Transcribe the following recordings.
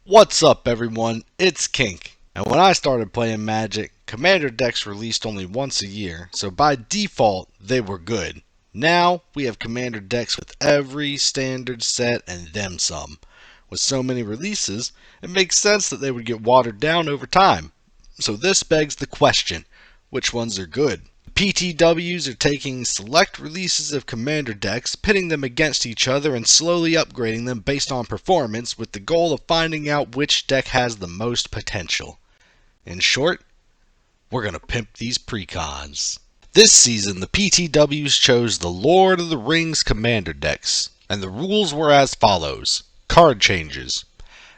What's up, everyone? It's Kink. And when I started playing Magic, Commander decks released only once a year, so by default, they were good. Now, we have Commander decks with every standard set and then some. With so many releases, it makes sense that they would get watered down over time. So this begs the question, which ones are good? PTWs are taking select releases of Commander decks, pitting them against each other and slowly upgrading them based on performance with the goal of finding out which deck has the most potential. In short, we're going to pimp these precons. This season, the PTWs chose the Lord of the Rings Commander decks, and the rules were as follows. Card changes.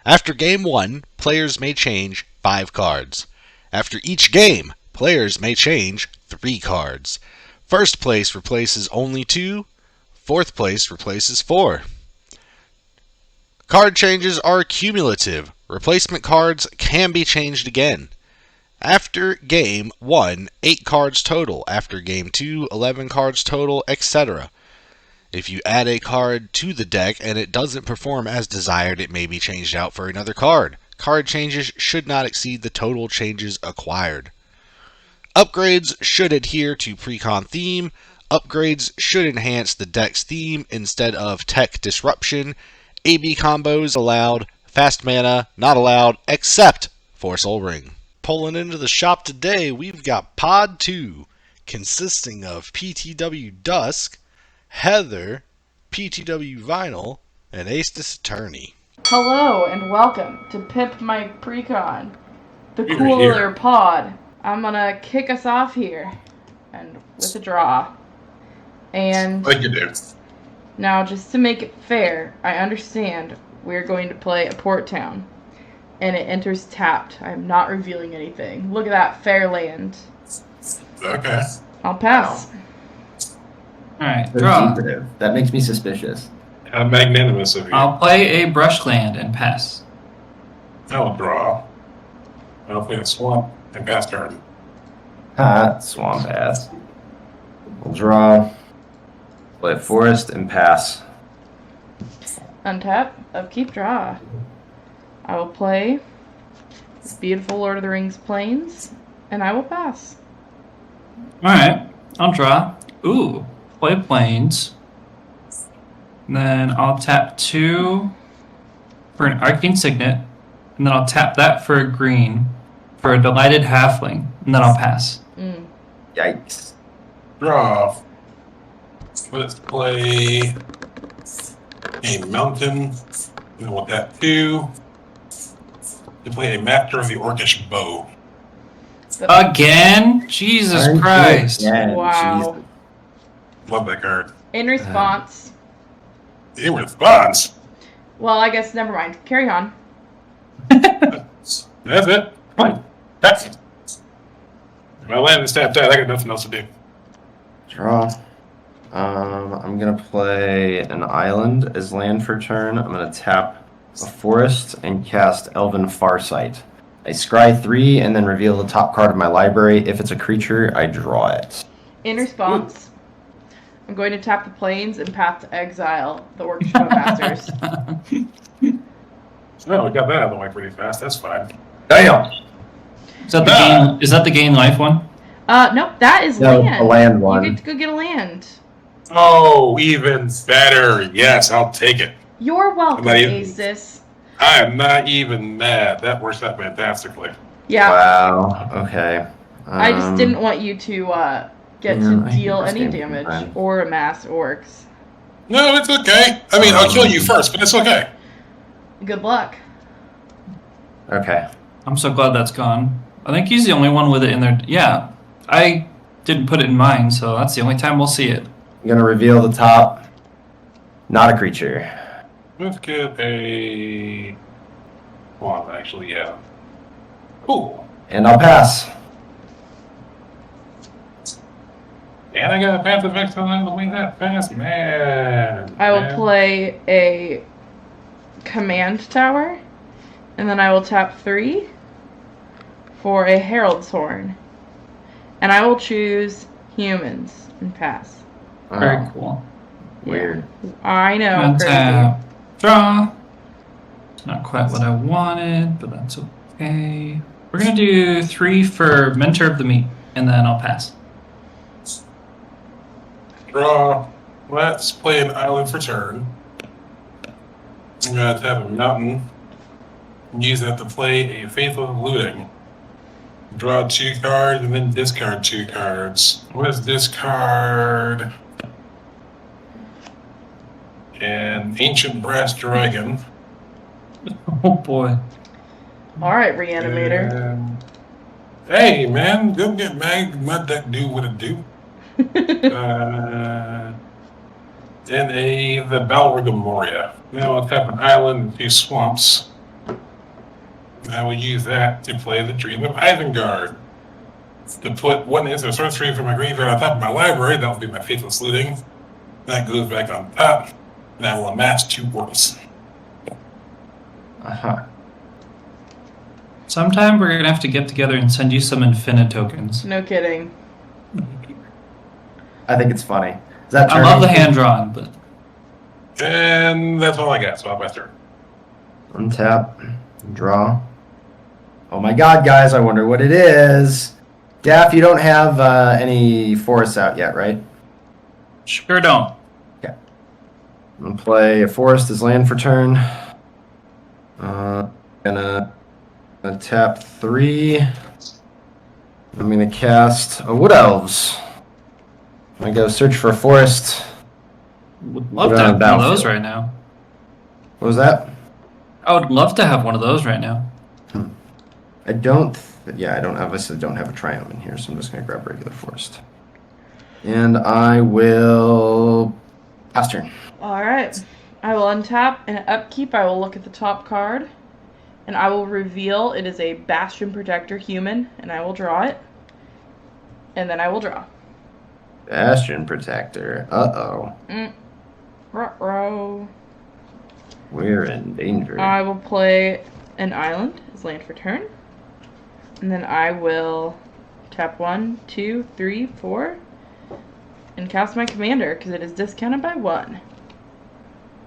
After Game 1, players may change 5 cards. After each game, players may change 3 cards. First place replaces only 2. Fourth place replaces 4. Card changes are cumulative. Replacement cards can be changed again. After Game 1, 8 cards total. After Game 2, 11 cards total, etc. If you add a card to the deck and it doesn't perform as desired, it may be changed out for another card. Card changes should not exceed the total changes acquired. Upgrades should adhere to precon theme. Upgrades should enhance the deck's theme instead of tech disruption. AB combos allowed. Fast mana not allowed except for Soul Ring. Pulling into the shop today, we've got Pod 2, consisting of PTW Dusk, Heather, PTW Vinyl, and Aestus Attorney. Hello and welcome to Pimp My Precon, the cooler pod. I'm gonna kick us off here, and with a draw. And like you do. Now, just to make it fair, I understand we're going to play a port town, and it enters tapped. I'm not revealing anything. Look at that fair land. Okay. I'll pass. All right, Very draw. secretive. That makes me suspicious. How magnanimous of you. I'll play a brush land and pass. I'll draw. I'll play a swamp and pass turn. Swamp ass. We'll draw. Play forest and pass. Untap, upkeep, draw. I will play this beautiful Lord of the Rings Plains, and I will pass. All right, I'll draw. Ooh, play plains. Then I'll tap 2 for an Arcane Signet, and then I'll tap that for a green for a Delighted Halfling, and then I'll pass. Yikes. Draw. Let's play a mountain. And we'll tap 2. To play a Master of the Orcish Bow. Again? Jesus Aren't you Christ. again? Wow. Jesus. Love that card. In response, In response. well, I guess never mind. Carry on. That's it. Fine. That's it. My land is tapped out. I got nothing else to do. Draw. I'm gonna play an island as land for turn. I'm gonna tap a forest and cast Elven Farsight. I scry 3 and then reveal the top card of my library. If it's a creature, I draw it. In response, I'm going to tap the plains and path to exile the Orcish Masters. No, we got that out of the way pretty fast. That's fine. Damn! Is that the gain life one? Nope, that is No, land. the land one. You get to go get a land. Oh, even better. Yes, I'll take it. You're welcome, Am I even- Asus. I am not even mad. That works out fantastically. Yeah, Wow, okay. I just didn't want you to get yeah, to I deal hate this any game damage sometimes. or amass orcs. No, it's okay. I mean, I'll kill you first, but it's okay. Good luck. Okay. I'm so glad that's gone. I think he's the only one with it in there. Yeah, I didn't put it in mine, so that's the only time we'll see it. I'm gonna reveal the top. Not a creature. Let's get a... Well, actually, yeah. Cool. And I'll pass. And I gotta pass the next time to win that fast, man. I will Man. play a command tower, and then I will tap 3 for a Herald's Horn. And I will choose humans and pass. Very Oh, cool. weird. I know, crazy. Untap. Draw. It's not quite what I wanted, but that's okay. We're gonna do 3 for Mentor of the Meat, and then I'll pass. Draw. Let's play an island for turn. I'm gonna tap a mountain. Use that to play a Faithful Looting. Draw 2 cards and then discard 2 cards. Let's discard an Ancient Brass Dragon. Oh boy. Alright, Reanimator. And- hey man, go get mag. My deck do what it do. And the Balrog Moria. Now I'll tap an island and 2 swamps. I will use that to play the Dream of Isengard. To put 1 instant sorcery from my graveyard on top of my library, that will be my Faithless Looting. That goes back on top, and I will amass 2 works. Uh-huh. Sometime we're gonna have to get together and send you some Infinite tokens. No kidding. I think it's funny. Is that I love the turning? hand drawn, but And that's all I got, so I'll pass turn. Untap. Draw. Oh my god, guys, I wonder what it is. Daff, you don't have any forests out yet, right? sure don't. I'm gonna play a forest as land for turn. Gonna tap 3. I'm gonna cast a Wood Elves. I'm gonna go search for a forest. Would love Put to it on have the one of those battlefield. right now. What was that? I would love to have one of those right now. I don't. Yeah, I don't. Obviously, don't have a Triumph in here, so I'm just gonna grab regular forest. And I will pass turn. Alright. I will untap, and at upkeep, I will look at the top card, and I will reveal it is a Bastion Protector human, and I will draw it. And then I will draw. Bastion Protector. Uh-oh. Ruh-roh. We're in danger. I will play an island as land for turn. And then I will tap 1, 2, 3, 4, and cast my commander because it is discounted by 1.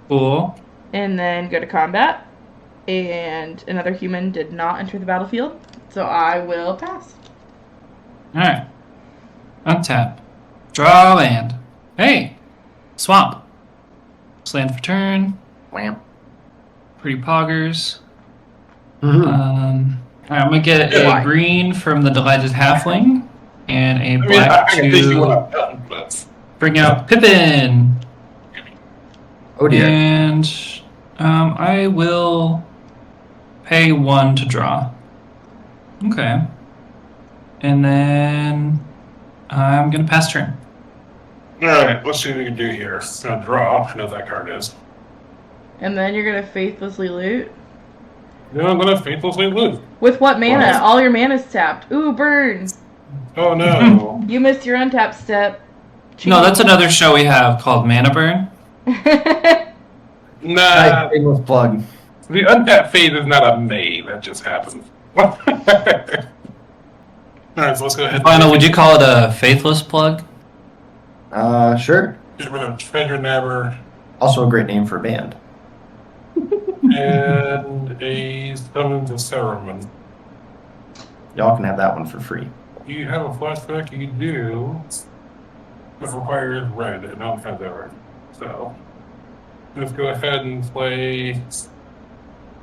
Cool. And then go to combat. And another human did not enter the battlefield, so I will pass. Alright. Untap. Draw land. Hey! Swamp. It's land for turn. Wham. Pretty poggers. Mhm. Alright, I'm gonna get Why? a green from the Delighted Halfling and a I mean, black I can take you when to I'm done, but bring out Pippin. Oh dear. And I will pay 1 to draw. Okay. And then I'm gonna pass turn. alright, let's see what we can do here. I'm gonna draw. I know what that card is. And then you're gonna faithlessly loot. No, I'm gonna faithlessly loot. With what mana? Well- All your mana's tapped. Ooh, burn! Oh no. You missed your untap step. No, that's another show we have called Mana Burn. Nah. Shameless plug. The untapped phase is not a May. That just happened. Alright, so let's go ahead. Final, would you call it a faithless plug? Sure. Get rid of Treasure Nabber Also a great name for a band. and a Summon to Saruman. Y'all can have that one for free. You have a flashback, you do. It requires red, and I don't have that red. So, let's go ahead and play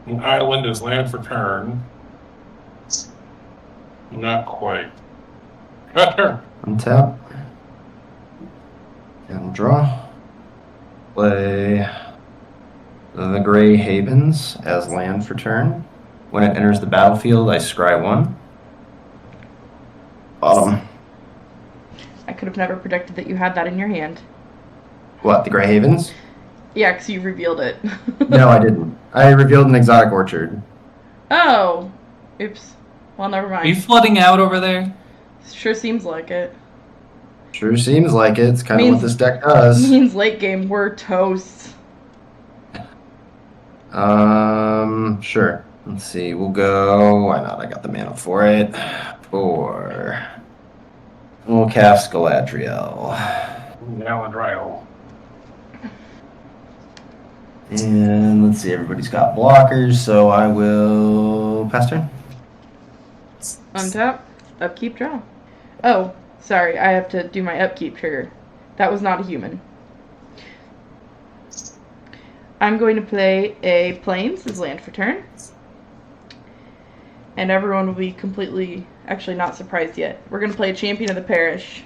an island as land for turn. Not quite. Got turn. Untap. And draw. Play the Grey Havens as land for turn. When it enters the battlefield, I scry 1. Bottom. I could have never predicted that you had that in your hand. What, the Grey Havens? Yeah, because you revealed it. No, I didn't. I revealed an Exotic Orchard. Oh. Oops. Well, never Are you mind. flooding out over there? Sure seems like it. Sure seems like it. It's kind of Means- what this deck does. Means late game, we're toast. Sure. Let's see. We'll go. Why not? I got the mana for it. We'll cast Galadriel. Galadriel. And let's see. Everybody's got blockers, so I will pass turn. Untap, upkeep, draw. Oh, sorry, I have to do my upkeep trigger. That was not a human. I'm going to play a Plains as land for turn. And everyone will be completely, actually not surprised yet. We're going to play a Champion of the Parish.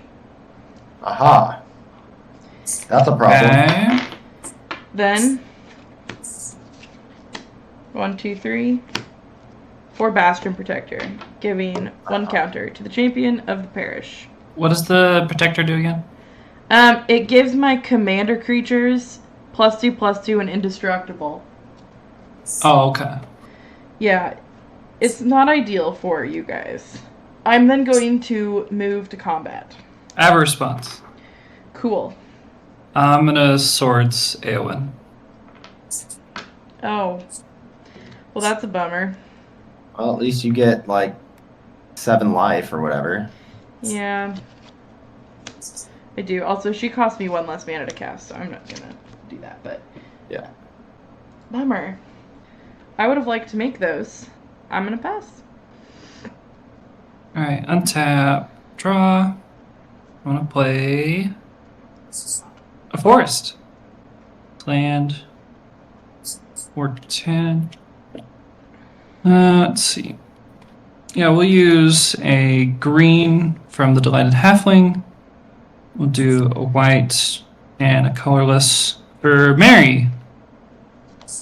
Aha. That's a problem. Okay. Then, 1, 2, 3, 4 Bastion Protector, giving 1 counter to the Champion of the Parish. What does the protector do again? It gives my commander creatures +2/+2 and indestructible. Oh, okay. Yeah, it's not ideal for you guys. I'm then going to move to combat. I have a response. Cool. I'm gonna swords Eowyn. Oh. Well, that's a bummer. Well, at least you get like 7 life or whatever. Yeah. I do. Also, she cost me 1 less mana to cast, so I'm not gonna do that, but... Yeah. Bummer. I would have liked to make those. I'm gonna pass. Alright, untap, draw. I wanna play a forest. Land. 4/10. Let's see. Yeah, we'll use a green from the Delighted Halfling. We'll do a white and a colorless for Mary,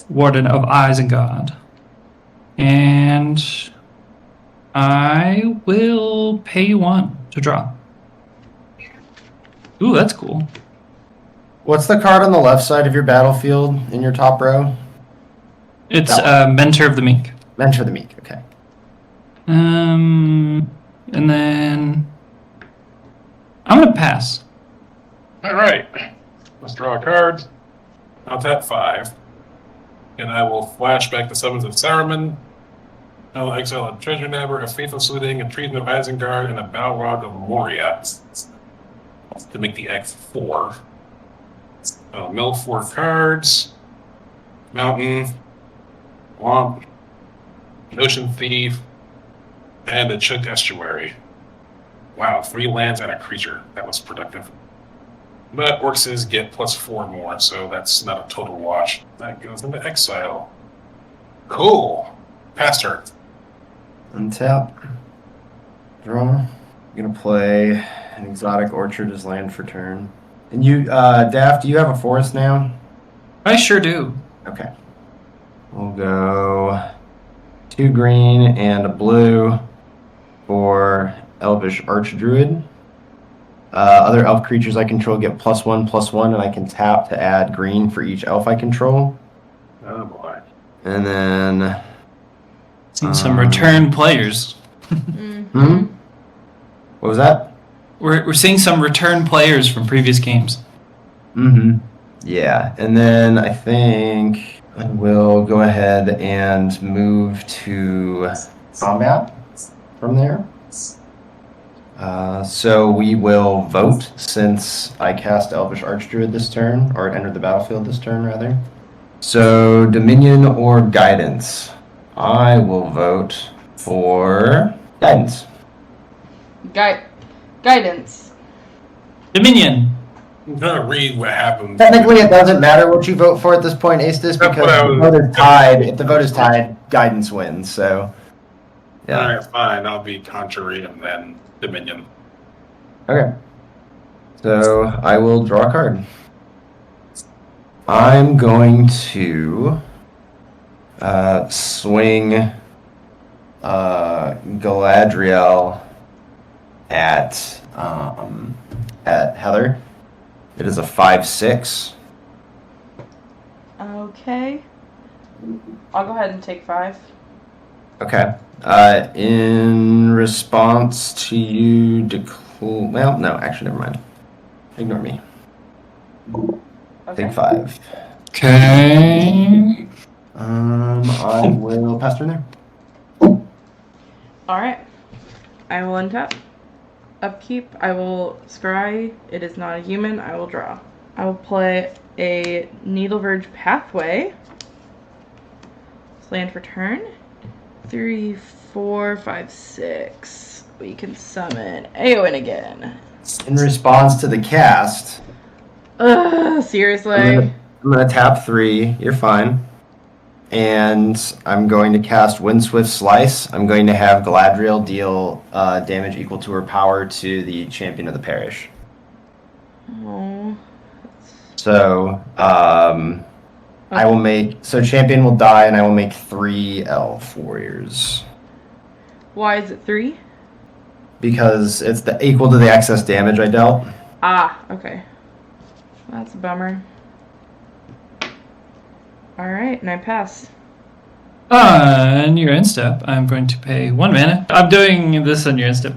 Warden of Isengard. And I will pay you 1 to draw. Ooh, that's cool. What's the card on the left side of your battlefield in your top row? It's That Mentor of the Meek. Mentor of the Meek. Okay. And then I'm gonna pass. All right. Let's draw a card. I'll tap 5. And I will flash back the Summons of Saruman. I will exile a Treasure Nabber, a Faithful Sleuthing, a Treason of Isengard, and a Balrog of Moria to make the X 4. I'll mill 4 cards. Mountain. Womp. Ocean Thief. And a Chunk Estuary. Wow, 3 lands and a creature. That was productive. But Orcs get +4 more, so that's not a total wash. That goes into exile. Cool. Pass turn. Untap. Draw. I'm gonna play an Exotic Orchard as land for turn. And you, Daft, do you have a forest now? I sure do. Okay. We'll go 2 green and a blue for Elvish Archdruid. Other elf creatures I control get +1/+1, and I can tap to add green for each elf I control. Oh boy. And then... Seen some return players. Hmm? What was that? We're seeing some return players from previous games. Mm-hmm. Yeah, and then I think I will go ahead and move to combat from there. So we will vote since I cast Elvish Archdruid this turn, or it entered the battlefield this turn, rather. So, Dominion or Guidance? I will vote for Guidance. Guidance. Dominion. I'm going to read what happened. Technically, it doesn't matter what you vote for at this point, Aestus, That's because what I if the was- vote is tied, if the vote is tied, Guidance wins, so... Yeah. Alright, fine. I'll be contrary and then Dominion. Okay. So I will draw a card. I'm going to swing Galadriel at Heather. It is a 5/6. Okay. I'll go ahead and take 5. Okay. In response to you well, no, actually, never mind. Ignore me. Okay. Take 5. Okay. I will pass turn there. All right. I will untap. Upkeep. I will scry. It is not a human. I will draw. I will play a Needle Verge Pathway. Land for turn. 3, 4, 5, 6. We can summon Aowen again. In response to the cast, Ugh, seriously. I'm gonna tap 3. You're fine. And I'm going to cast Windswift Slice. I'm going to have Galadriel deal damage equal to her power to the champion of the parish. Oh. So, I will make... So champion will die, and I will make 3 elf warriors. Why is it 3? Because it's equal to the excess damage I dealt. Ah, okay. That's a bummer. Alright, and I pass. On your end step, I'm going to pay 1 mana. I'm doing this on your end step.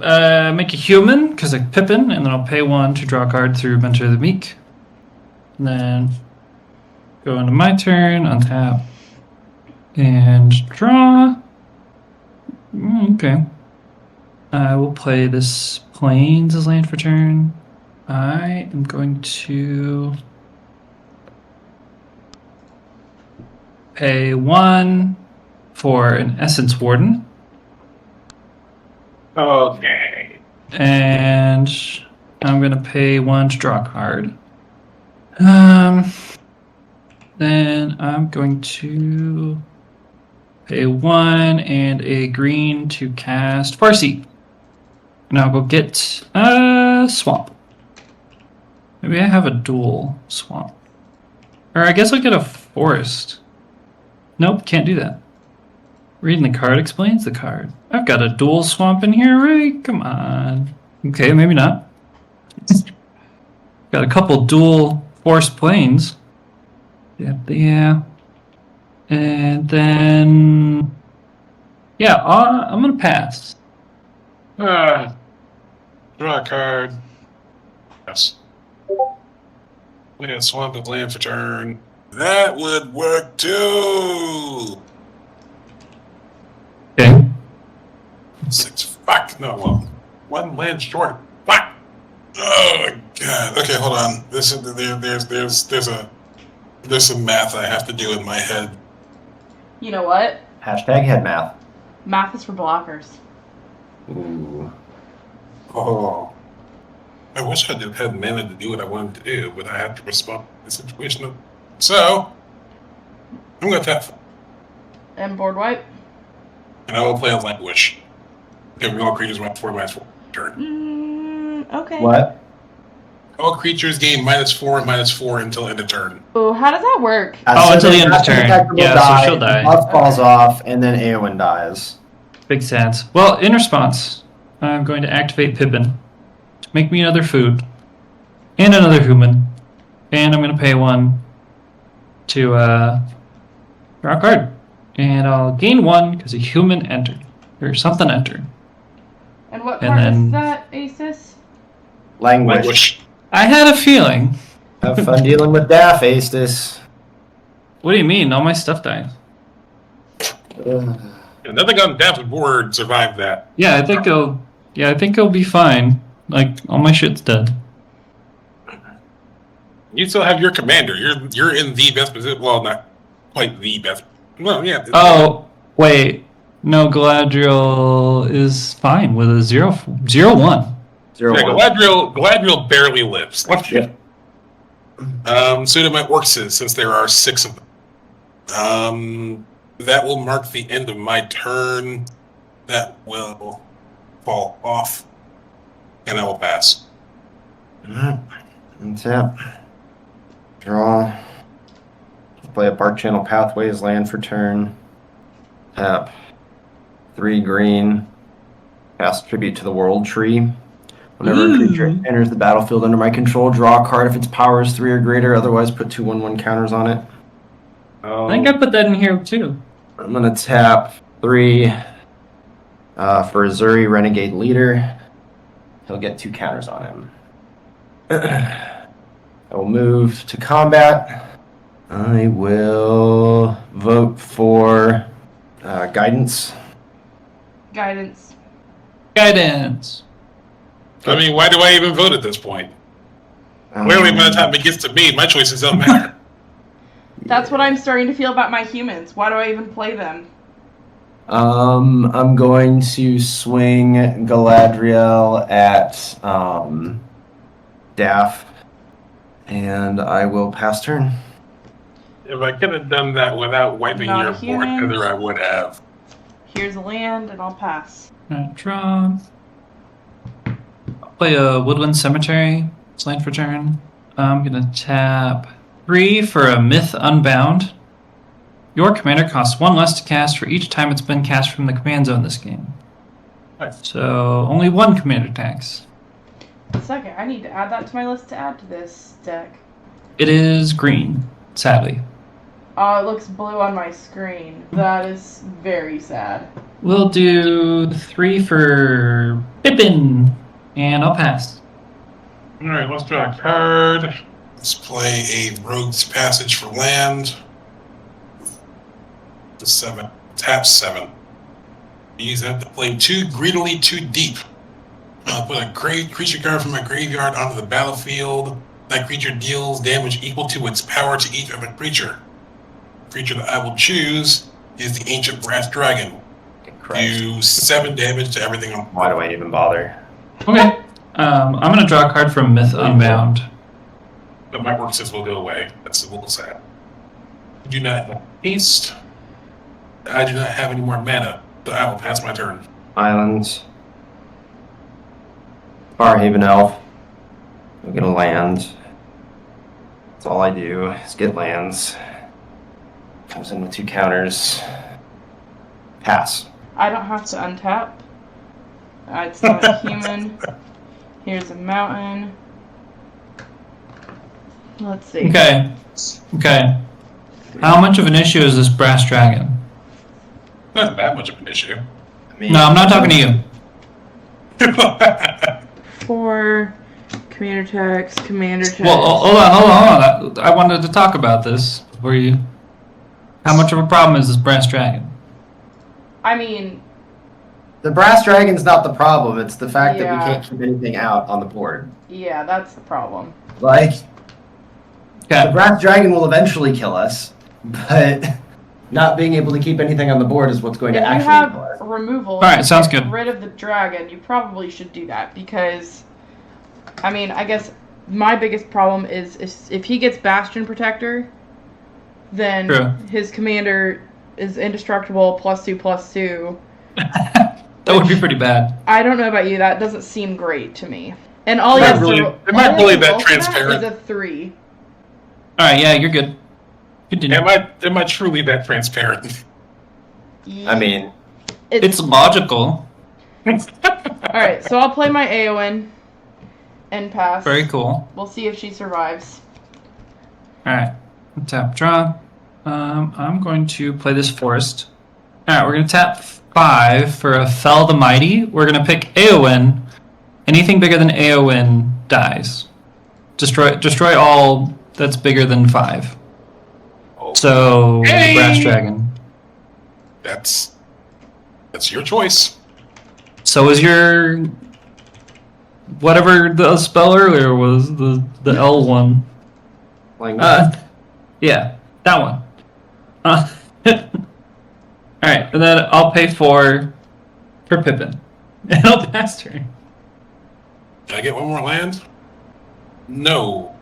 Make a human, because I Pippin, and then I'll pay 1 to draw a card through Mentor of the Meek. And then go into my turn, untap, and draw. Okay. I will play this Plains as land for turn. I am going to pay 1 for an Essence Warden. Okay. And I'm going to pay 1 to draw a card. Then I'm going to pay 1 and a green to cast Farseek. And I'll go get a swamp. Maybe I have a dual swamp. Or I guess I'll get a forest. Nope, can't do that. Reading the card explains the card. I've got a dual swamp in here, right? Come on. Okay, maybe not. Got a couple dual forest plains. Yeah. And then... Yeah, I'm gonna pass. Draw a card. Yes. Play a swamp of land for turn. That would work too. Okay. 6. Fuck. No, well, 1 land short. Fuck. Oh god. Okay, hold on. There's some math I have to do in my head. You know what? Hashtag head math. Math is for blockers. Ooh. Oh. I wish I had mana to do what I wanted to do, but I have to respond to the situation. So, I'm going to tap. And board wipe. And I will play a Languish. Give all creatures -4/-4 turn. Okay. What? All creatures gain -4/-4 until end of turn. Oh, how does that work? Oh, until the end of After turn. detector will Yeah, so she'll die. Buff falls off, and then Eowyn dies. Big sense. Well, in response, I'm going to activate Pippin to make me another food and another human, and I'm going to pay 1 to draw a card, and I'll gain 1 because a human entered or something entered. And what And card then- is that, Asus? Languish. I had a feeling. Have fun dealing with Daff, Astus. What do you mean? All my stuff died. Ugh. And nothing on Daph's board survived that. Yeah, I think I'll be fine. Like all my shit's dead. You still have your commander. You're in the best position. Well, not quite the best. Well, yeah. Oh wait, no, Galadriel is fine with a 0-1. 0-1. Galadriel barely lives. Yeah. So do my Orcs, since there are 6 of them. That will mark the end of my turn. That will fall off. And I will pass. Tap. Draw. Play a Bark Channel Pathways land for turn. Tap. 3 green. Cast Tribute to the World Tree. Whenever a creature enters the battlefield under my control, draw a card if its power is 3 or greater. Otherwise, put 2/1/1 counters on it. I think I put that in here too. I'm gonna tap 3 for Azuri Renegade Leader. He'll get 2 counters on him. I will move to combat. I will vote for guidance. Guidance. Guidance. I mean, why do I even vote at this point? Clearly, by the time it gets to me, my choices don't matter. That's what I'm starting to feel about my humans. Why do I even play them? I'm going to swing Galadriel at Daff, and I will pass turn. If I could have done that without wiping Not your a board, human. Heather, I would have. Here's a land, and I'll pass. Alright, draw. I'll play a Woodland Cemetery. It's land for turn. I'm gonna tap 3 for a Myth Unbound. Your commander costs 1 less to cast for each time it's been cast from the command zone this game. Nice. So only 1 commander tax. A second, I need to add that to my list to add to this deck. It is green, sadly. Oh, it looks blue on my screen. That is very sad. We'll do 3 for Pippin, and I'll pass. Alright, let's draw a card. Let's play a Rogue's Passage for land. The 7. Tap 7. Use that to play 2 greedily too deep. I'll put a creature card from my graveyard onto the battlefield. That creature deals damage equal to its power to each other creature. The creature that I will choose is the Ancient Brass Dragon. Do 7 damage to everything on. Why do I even bother? Okay. I'm gonna draw a card from Myth Unbound. But my work says will go away. That's a little sad. I do not have haste. I do not have any more mana, so I will pass my turn. Islands. Farhaven Elf. I'm gonna land. That's all I do is get lands. Comes in with 2 counters. Pass. I don't have to untap. It's not a human. Here's a mountain. Let's see. Okay. Okay. How much of an issue is this Brass Dragon? Not that much of an issue. I mean, No, I'm not talking to you. 4 commander text, commander text. Well, hold on. I wanted to talk about this before you. How much of a problem is this Brass Dragon? I mean, The Brass Dragon's not the problem. It's the fact that we Yeah. can't keep anything out on the board. yeah, that's the problem. Like, the Okay. Brass Dragon will eventually kill us, but not being able to keep anything on the board is what's going If to you actually have kill us. removal, Alright, sounds get good. rid of the dragon, you probably should do that because, I mean, I guess my biggest problem is if he gets Bastion Protector, then True. his commander is indestructible +2/+2. That would be pretty bad. I don't know about you, that doesn't seem great to me. And all he Am I has really- to am I all he really has to that roll for transparent? is a 3. Alright, yeah, you're good. Continue. Am I truly that transparent? I mean, It's logical. Alright, so I'll play my Aowen and pass. Very cool. We'll see if she survives. Alright. Tap draw. I'm going to play this forest. Alright, we're gonna tap 5 for a Fell the Mighty. We're gonna pick Aowen. Anything bigger than Aowen dies. Destroy all that's bigger than 5. So Hey! Brass Dragon. That's your choice. So is your whatever the spell earlier was, the L one. like, Yeah, that one. Alright, and then I'll pay for Pippin. And I'll pass turn. Can I get one more land? No.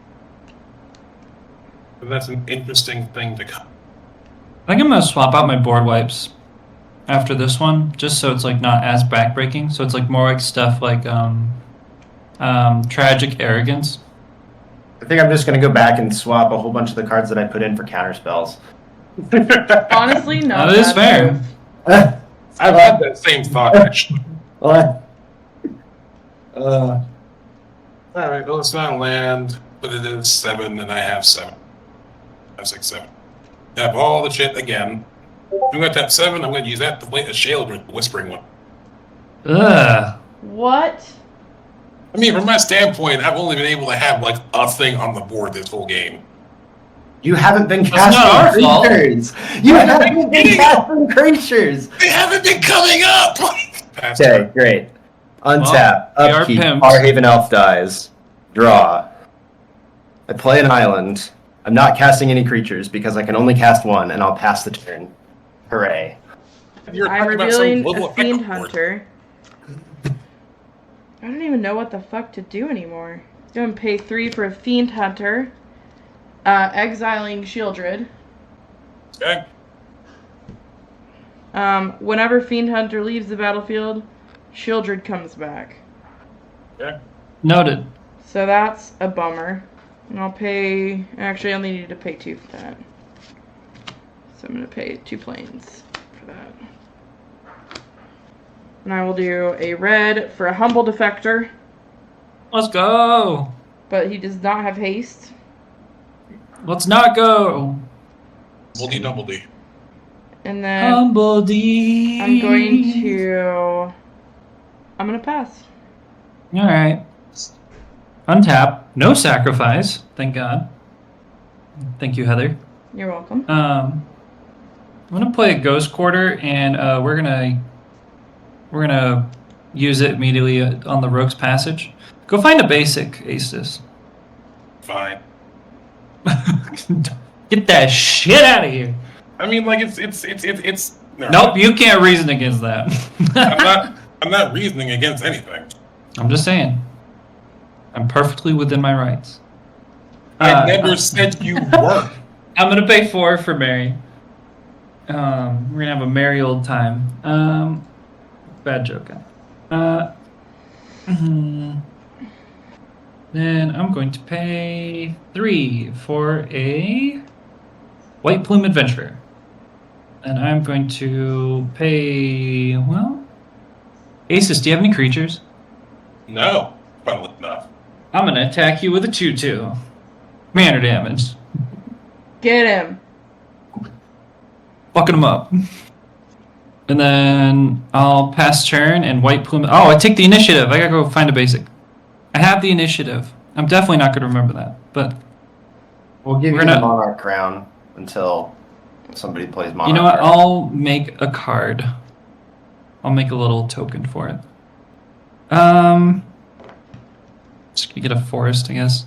But that's an interesting thing to come. I think I'm gonna swap out my board wipes after this one, just so it's like not as backbreaking. So it's like more like stuff like tragic arrogance. I think I'm just going to go back and swap a whole bunch of the cards that I put in for counter spells. Honestly, no. That is fair. I've had that same thought, actually. What? Alright, well, it's not land, but it is 7, and I have 7. I have 6, 7. I have all the shit again. I'm going to tap 7, I'm going to use that to play a Shale Whispering one. Ugh. What? I mean, from my standpoint, I've only been able to have like a thing on the board this whole game. You haven't been That's not our casting fault. creatures. You haven't been casting creatures. They haven't been coming up. Okay, great. Untap, Well, we are upkeep, pimped. Farhaven Elf dies. Draw. I play an island. I'm not casting any creatures because I can only cast one, and I'll pass the turn. Hooray. You're I'm talking about some revealing global a effect Fiend board. Hunter. I don't even know what the fuck to do anymore. Gonna pay 3 for a Fiend Hunter. Exiling Shieldred. Okay. Whenever Fiend Hunter leaves the battlefield, Shieldred comes back. Okay. Noted. So that's a bummer. And I'll pay... Actually, I only need to pay 2 for that. So I'm going to pay 2 planes for that. And I will do a red for a Humble Defector. Let's go. But he does not have haste. Let's not go. Double D. And then Humble D. I'm going to pass. All right. Untap. No sacrifice. Thank God. Thank you, Heather. You're welcome. I'm gonna play a Ghost Quarter, and we're gonna use it immediately on the Rogue's Passage. Go find a basic, Aestus. Fine. Get that shit out of here. I mean, like it's. Never Nope, mind. you can't reason against that. I'm not reasoning against anything. I'm just saying. I'm perfectly within my rights. I never said you weren't. I'm gonna pay 4 for Mary. We're gonna have a merry old time. Bad joke. Then I'm going to pay 3 for a White Plume Adventurer. And I'm going to pay, well, Aces, do you have any creatures? No, funnily enough. I'm gonna attack you with a 2/2. Commander damage. Get him. Fucking him up. And then I'll pass turn and White Plume. Oh, I take the initiative. I gotta go find a basic. I have the initiative. I'm definitely not gonna remember that, but We'll give We're you gonna- the Monarch Crown until somebody plays Monarch you know what? Crown. I'll make a card. I'll make a little token for it. Just gonna get a forest, I guess.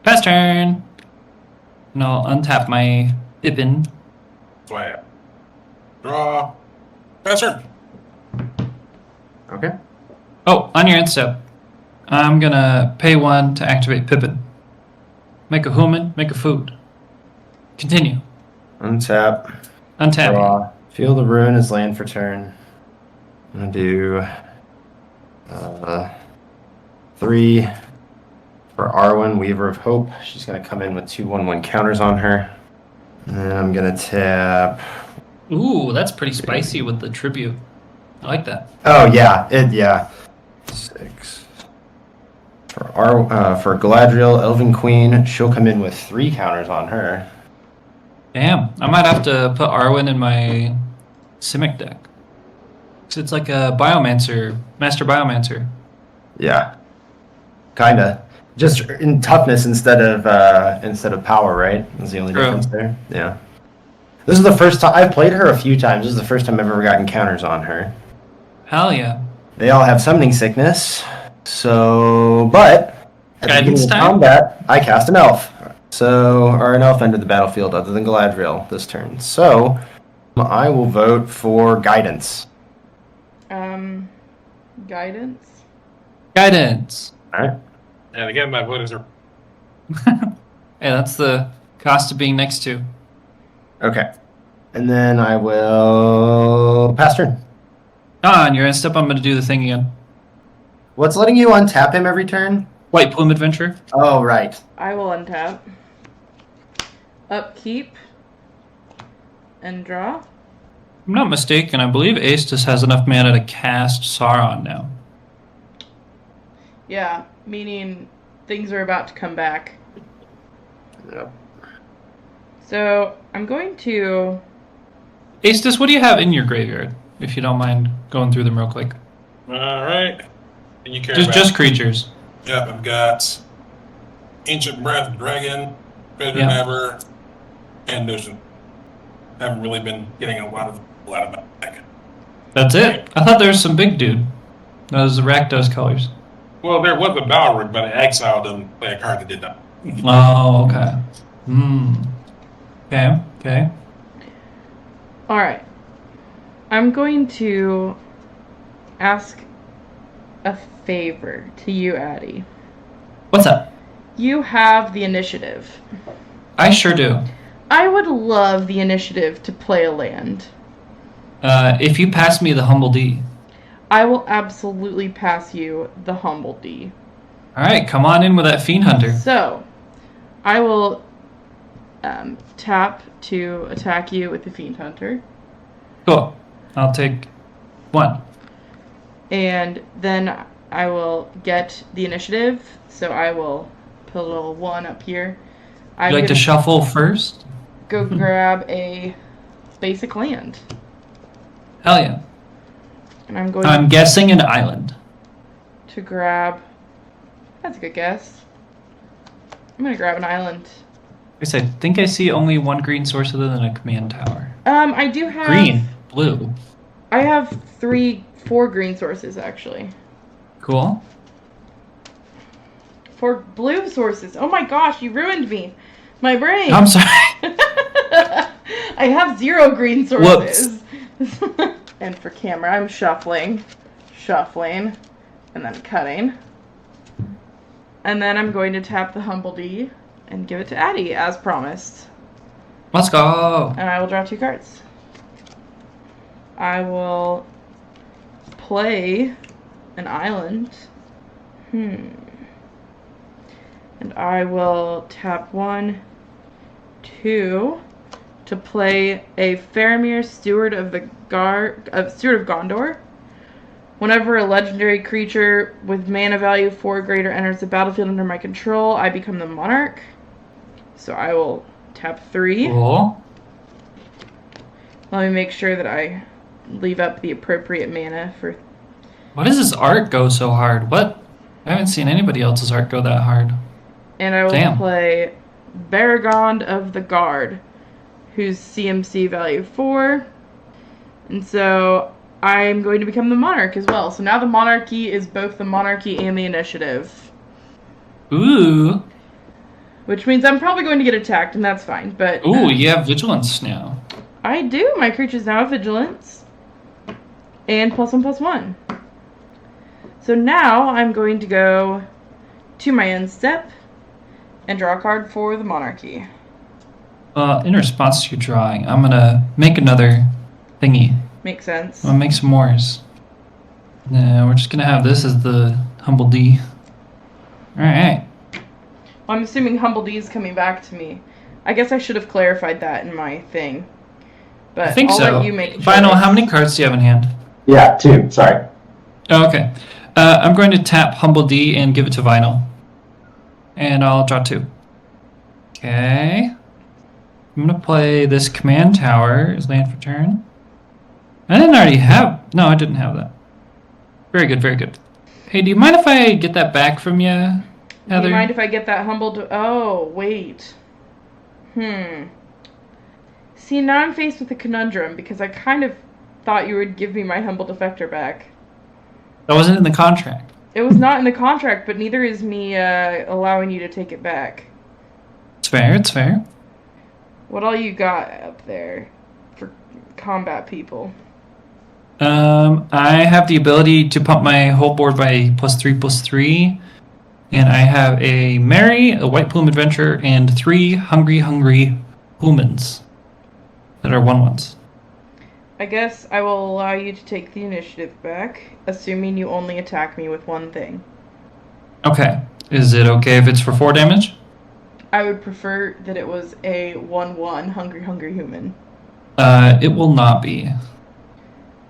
Pass turn. And I'll untap my Pippin. That's why I am. Draw. Pass turn. Okay. Oh, on your end step. I'm gonna pay 1 to activate Pippin. Make a human, make a food. Continue. Untap. Untap. Draw. Feel the Ruin as land for turn. I'm gonna do 3 for Arwen, Weaver of Hope. She's gonna come in with 2/1/1 counters on her. And then I'm gonna tap. Ooh, that's pretty spicy with the tribute. I like that. Oh yeah, yeah. 6 for Galadriel, Elven Queen. She'll come in with 3 counters on her. Damn, I might have to put Arwen in my Simic deck. 'Cause it's like a Biomancer, Master Biomancer. Yeah, kinda. Just in toughness instead of power, right? That's the only True. difference there. Yeah. This is the first time I've played her a few times. This is the first time I've ever gotten counters on her. Hell yeah. They all have summoning sickness, so but at the Guidance beginning of time? combat, I cast an elf. Or an elf entered the battlefield other than Galadriel this turn. So I will vote for guidance. Guidance. Guidance. Alright. And again, my vote is her. Hey, that's the cost of being next to. Okay. And then I will pass turn. On your end step, I'm gonna do the thing again. What's letting you untap him every turn? White Plume Adventure. Oh, right. I will untap. Upkeep. And draw. If I'm not mistaken, I believe Aestus has enough mana to cast Sauron now. Yeah, meaning things are about to come back. Yep. So I'm going to. Aestus, what do you have in your graveyard? If you don't mind going through them real quick. All right. And you care Just about... just creatures. Yep, I've got Ancient Breath, Dragon, Treasure Yep. Nabber, and Notion. Haven't really been getting a lot of my deck. That's it. I thought there was some big dude. Those Rakdos colors. Well, there was a Balrog, but I exiled him to play a card that did not. Oh, okay. Okay. Alright. I'm going to ask a favor to you, Addie. What's up? You have the initiative. I sure do. I would love the initiative to play a land. If you pass me the Humble D. I will absolutely pass you the Humble D. Alright, come on in with that Fiend Hunter. So, I will tap to attack you with the Fiend Hunter. Cool. I'll take 1. And then I will get the initiative. So I will put a little 1 up here. You like to shuffle first? Go grab a basic land. Hell yeah. And I'm going I'm guessing an island. to grab... That's a good guess. I'm going to grab an island. I think I see only one green source other than a command tower. I do have... Green. Blue. I have 4 green sources, actually. Cool. 4 blue sources. Oh my gosh, you ruined me. My brain. I'm sorry. I have 0 green sources. And for camera, I'm shuffling, and then cutting. And then I'm going to tap the Humble D and give it to Addie, as promised. Let's go. And I will draw 2 cards. I will play an island. And I will tap 1, 2 to play a Faramir, Steward of Gondor. Whenever a legendary creature with mana value 4 or greater enters the battlefield under my control, I become the monarch. So I will tap 3. Cool. Let me make sure that I leave up the appropriate mana for... Why does this art go so hard? What? I haven't seen anybody else's art go that hard. And I will Damn. play Baragond of the Guard, whose CMC value 4. And so I'm going to become the monarch as well. So now the monarchy is both the monarchy and the initiative. Ooh. Which means I'm probably going to get attacked, and that's fine. But Ooh, you have vigilance now. I do. My creatures now have vigilance. And +1/+1. So now I'm going to go to my end step and draw a card for the monarchy. In response to your drawing, I'm gonna make another thingy. Makes sense. I'm gonna make some mores. No, we're just gonna have this as the Humble D. Alright. Well, I'm assuming Humble D is coming back to me. I guess I should have clarified that in my thing. But I think I'll so. let you make a Final, choice. how many cards do you have in hand? Yeah, 2. Sorry. Oh, okay. I'm going to tap Humble D and give it to Vinyl. And I'll draw 2. Okay. I'm going to play this command tower as land for turn. I didn't already have... No, I didn't have that. Very good, very good. Hey, do you mind if I get that back from you, Heather? Do you mind if I get that humble... Oh, wait. See, now I'm faced with a conundrum because I kind of thought you would give me my humble defector back. That wasn't in the contract. It was not in the contract, but neither is me allowing you to take it back. It's fair, it's fair. What all you got up there for combat people? I have the ability to pump my whole board by +3/+3. And I have a Mary, a White Plume Adventurer, and 3 hungry humans that are 1/1s. I guess I will allow you to take the initiative back, assuming you only attack me with 1 thing. Okay. Is it okay if it's for 4 damage? I would prefer that it was a 1/1 hungry human. It will not be.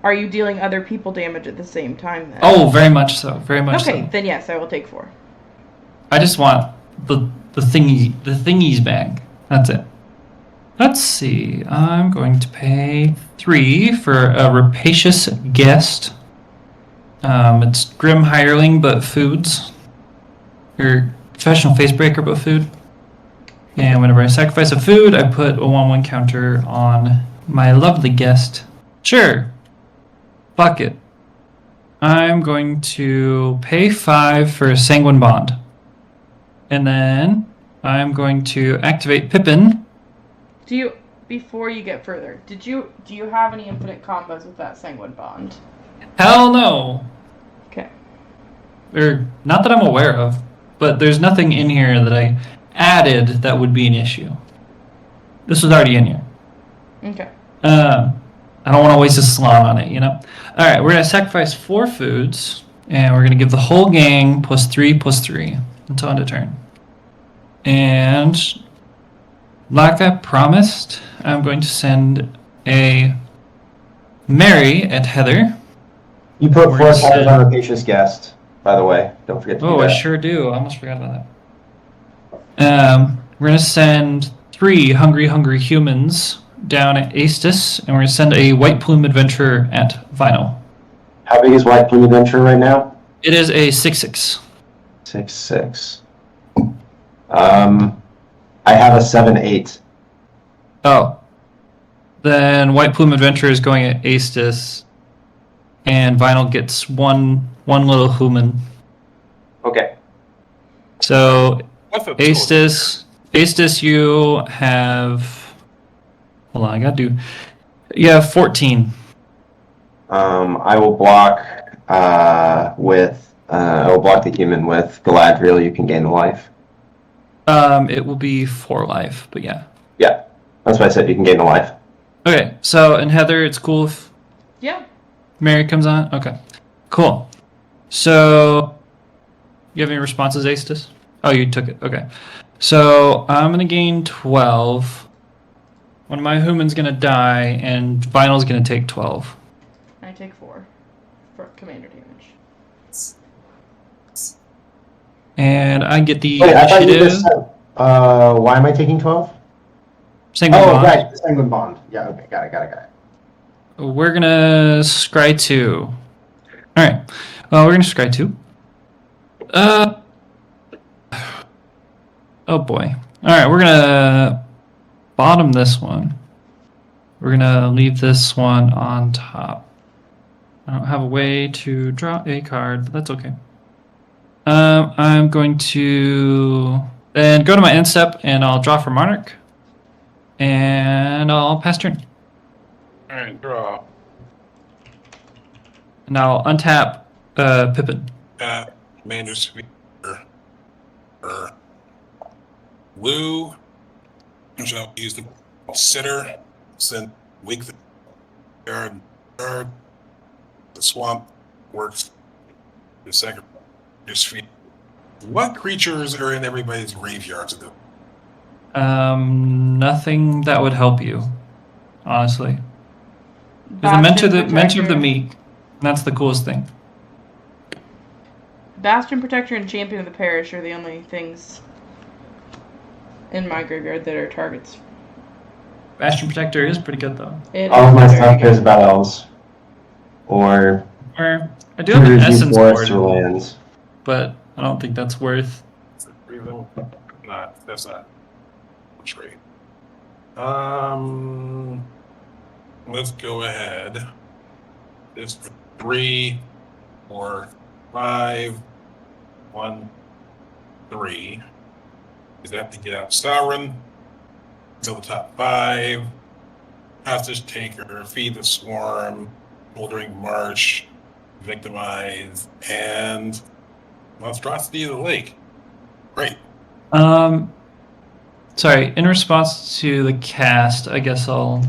Are you dealing other people damage at the same time then? Oh, very much so. Very much okay, so. then yes, I will take 4. I just want the thingies back. That's it. Let's see. I'm going to pay 3 for a rapacious guest. It's Grim Hireling, but foods. Or Professional Facebreaker, but food. And whenever I sacrifice a food, I put a 1/1 counter on my lovely guest. Sure. Fuck it. I'm going to pay 5 for a Sanguine Bond. And then I'm going to activate Pippin. Before you get further, do you have any infinite combos with that Sanguine Bond? Hell no. Okay. Or not that I'm aware of, but there's nothing in here that I added that would be an issue. This was already in here. Okay. I don't want to waste a slot on it, you know? Alright, we're going to sacrifice 4 foods, and we're going to give the whole gang +3/+3 until end of turn. And like I promised, I'm going to send a Mary at Heather. You put We're 4 gonna counters send- on Rapacious Guest, by the way. Don't forget to do Oh, I that. sure do. I almost forgot about that. We're going to send 3 hungry humans down at Astus, and we're going to send a White Plume Adventurer at Vinyl. How big is White Plume Adventure right now? It is a 6/6. 6/6. I have a 7/8. Oh. Then White Plume Adventurer is going at Astus, and Vinyl gets one little human. Okay. So What's the Astus, you have. Hold on, I gotta do. You have 14. I will block I will block the human with Galadriel. You can gain the life. It will be 4 life, but yeah. Yeah, that's what I said. You can gain the life. Okay, so and Heather, it's cool if Yeah. Mary comes on. Okay, cool. So, you have any responses, Astus? Oh, you took it. Okay, so I'm gonna gain 12. One of my humans gonna die, and Vinyl's gonna take 12. I take 4 for commander damage. And I get the Wait, I thought you initiative. just said. Why am I taking 12? Sanguine Oh, Bond. right, the Sanguine Bond. Yeah, okay, got it. We're gonna scry 2. Alright. Well, we're gonna scry 2. Oh boy. Alright, we're gonna bottom this one. We're gonna leave this one on top. I don't have a way to draw a card, but that's okay. I'm going to then go to my end step and I'll draw for Monarch. And I'll pass turn. Alright, draw. And I'll untap Pippin. Commander Sphere. Blue. I shall use the sitter. Send weak the guard. The swamp works. The second sphere. What creatures are in everybody's graveyards? Nothing that would help you, honestly. There's a mentor of the meek. And that's the coolest thing. Bastion Protector and Champion of the Parish are the only things in my graveyard that are targets. Bastion Protector is pretty good though. All of my stuff cares about elves. Or Or I do have an Review essence forests board, or lands. but I don't think that's worth. That's not great. Let's go ahead. It's 3, 4, 5, 1, 3. Is that to get out Sauron? Go the top 5. Hostage Taker, Feed the Swarm, Moldering Marsh, Victimize, and Monstrosity of the Lake. Great. Sorry, in response to the cast, I guess I'll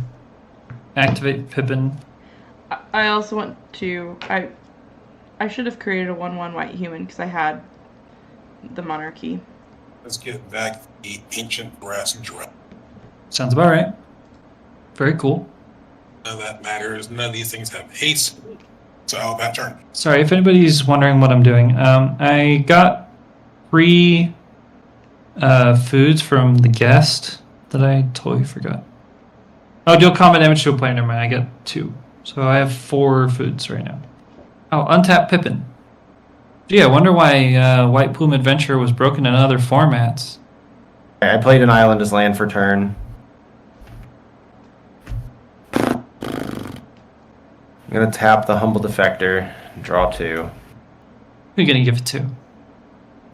activate Pippin. I also want to. I should have created a 1/1 white human because I had the monarchy. Let's get back the Ancient Brass Drum. Sounds about right. Very cool. None of that matters. None of these things have haste. So I'll back turn. Sorry, if anybody's wondering what I'm doing, I got 3 foods from the guest that I totally forgot. Oh, deal combat damage to a player. Never mind, I got 2. So I have 4 foods right now. Oh, untap Pippin. Gee, I wonder why White Plume Adventure was broken in other formats. I played an island as land for turn. I'm gonna tap the Humble Defector, draw 2. Who are you gonna give it to?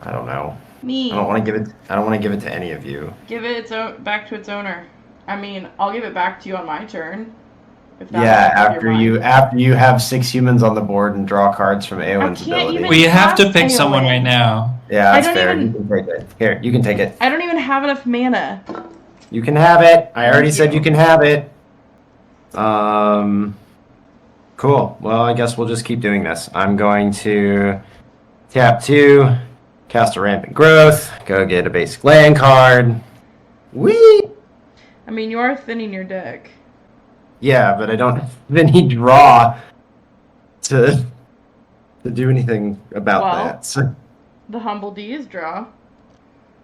I don't know. Me. I don't want to give it. I don't want to give it to any of you. Give it back to its owner. I mean, I'll give it back to you on my turn. If that Yeah, helps with your mind. after you have 6 humans on the board and draw cards from Eowyn's can't ability. even- Well, you have to Cast pick someone Eowyn. right now. Yeah, that's I don't fair. even- You can take it. Here, you can take it. I don't even have enough mana. You can have it. I already Thank said you. you can have it. Cool. Well, I guess we'll just keep doing this. I'm going to tap 2, cast a Rampant Growth, go get a basic land card. Whee! I mean, you are thinning your deck. Yeah, but I don't have any draw to do anything about Well. that. So, The Humble D is draw.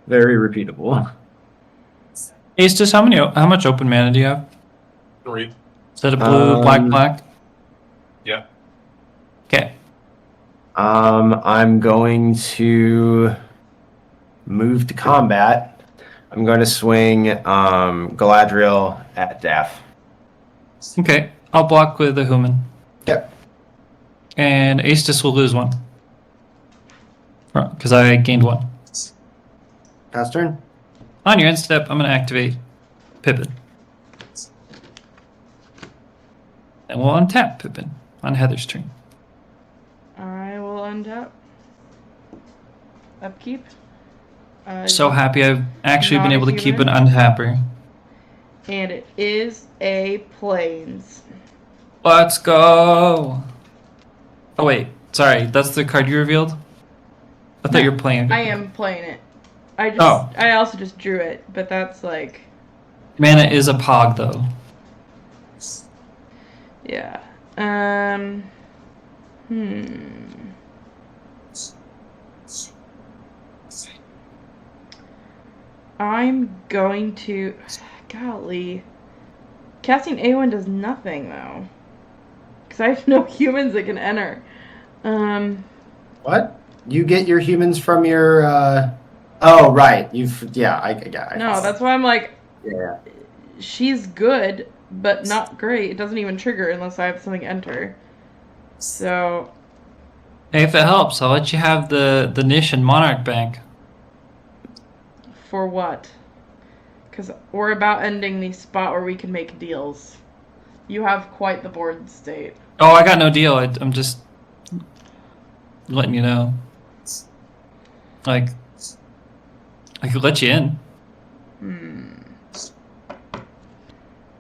very repeatable. Ace, just how much open mana do you have? 3. Is that a blue, black? Yeah. Okay. I'm going to move to combat. I'm going to swing Galadriel at Daff. Okay. I'll block with the human. Yep. And Aestus will lose 1. Because I gained 1. Pass turn. On your end step, I'm going to activate Pippin. And we'll untap Pippin on Heather's turn. I will untap. Upkeep. So happy I've actually been Not a able to keep an human. untapper. And it is a plains. Let's go! Oh wait, sorry, that's the card you revealed? I thought you were playing. I am playing it. Oh. I also just drew it, but that's like, Mana is a pog though. yeah. I'm going to, golly, casting A1 does nothing though, because I have no humans that can enter. What? You get your humans from your. Oh, right. I No, that's why I'm like, Yeah. she's good, but not great. It doesn't even trigger unless I have something enter. So, Hey, if it helps, I'll let you have the Nish and Monarch Bank. for what? Because we're about ending the spot where we can make deals. You have quite the board state. Oh, I got no deal. I'm just letting you know. Like, I could let you in.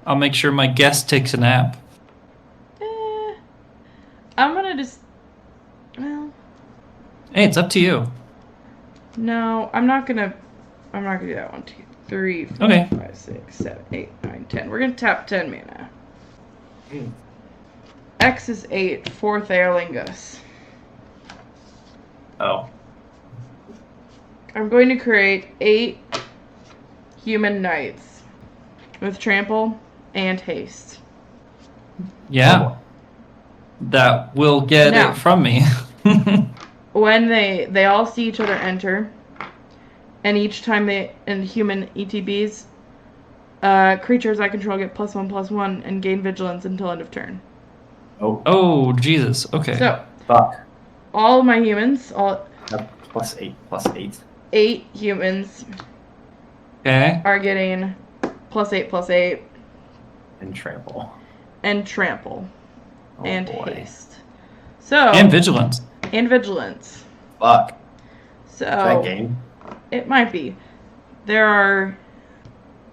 I'll make sure my guest takes a nap. I'm gonna just, well, Hey, it's up to you. no, I'm not gonna do that. 1, 2, 3, 4, Okay. 5, 6, 7, 8, 9, 10. We're gonna tap 10 mana. X is 8, 4th Aerlingus. Oh. I'm going to create 8 human knights with trample and haste. Yeah. That will get Now. it from me. When they all see each other enter, and each time in human ETBs, creatures I control get +1/+1 and gain vigilance until end of turn. Oh. Oh, Jesus. Okay. So Fuck. all of my humans, all +8/+8. 8 humans, Okay. are getting +8/+8 And trample. and trample Oh, and boy. haste. So And vigilance. and vigilance. Fuck. So Is that game? it might be. There are